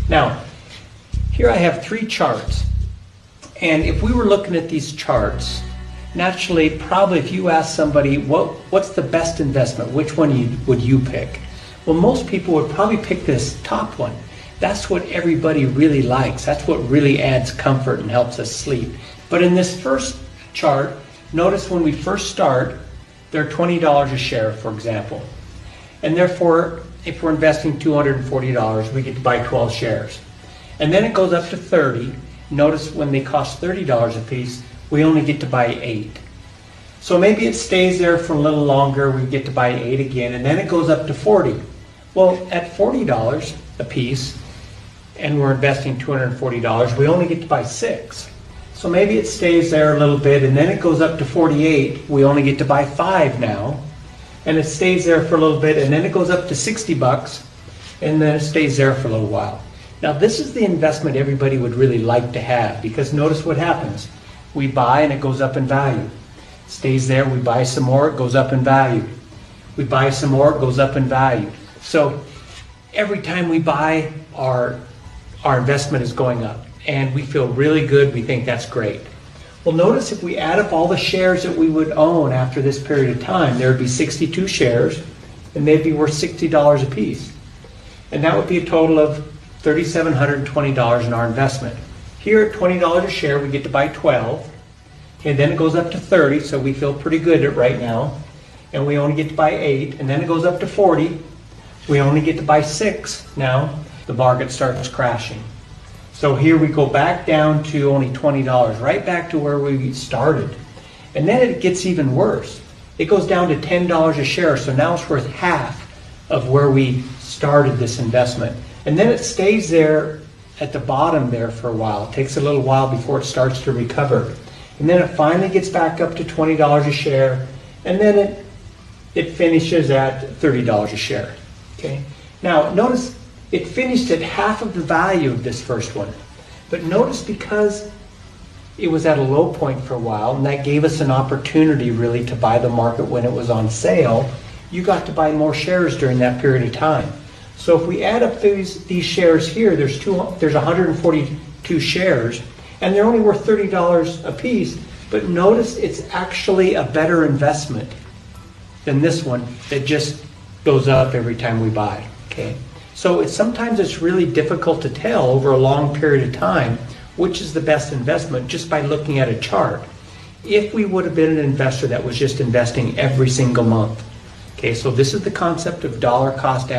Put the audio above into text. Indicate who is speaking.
Speaker 1: Now, here I have 3 charts. And if we were looking at these charts, naturally, probably if you ask somebody, what's the best investment, which one would you pick? Well, most people would probably pick this top one. That's what everybody really likes. That's what really adds comfort and helps us sleep. But in this first chart, notice when we first start, they're $20 a share, for example. And therefore, if we're investing $240, we get to buy 12 shares. And then it goes up to 30. Notice when they cost $30 a piece, we only get to buy 8. So maybe it stays there for a little longer, we get to buy 8 again, and then it goes up to 40. Well, at $40 a piece, and we're investing $240, we only get to buy 6. So maybe it stays there a little bit, and then it goes up to 48, we only get to buy 5 now. And it stays there for a little bit, and then it goes up to 60 bucks, and then it stays there for a little while. Now this is the investment everybody would really like to have, because notice what happens. We buy and it goes up in value. It stays there, we buy some more, it goes up in value. We buy some more, it goes up in value. So every time we buy, our investment is going up, and we feel really good, we think that's great. Well, notice if we add up all the shares that we would own after this period of time, there would be 62 shares, and they'd be worth $60 a piece. And that would be a total of $3,720 in our investment. Here at $20 a share, we get to buy 12, and then it goes up to 30, so we feel pretty good at right now, and we only get to buy 8, and then it goes up to 40, we only get to buy 6 now, the market starts crashing. So here we go back down to only $20, right back to where we started. And then it gets even worse. It goes down to $10 a share, so now it's worth half of where we started this investment. And then it stays there at the bottom there for a while. It takes a little while before it starts to recover. And then it finally gets back up to $20 a share, and then it finishes at $30 a share. Okay. Now notice it finished at half of the value of this first one. But notice because it was at a low point for a while, and that gave us an opportunity really to buy the market when it was on sale, you got to buy more shares during that period of time. So if we add up these shares here, there's 142 shares, and they're only worth $30 a piece, but notice it's actually a better investment than this one that just goes up every time we buy. Okay. So sometimes it's really difficult to tell over a long period of time which is the best investment just by looking at a chart. If we would have been an investor that was just investing every single month. Okay, so this is the concept of dollar cost average.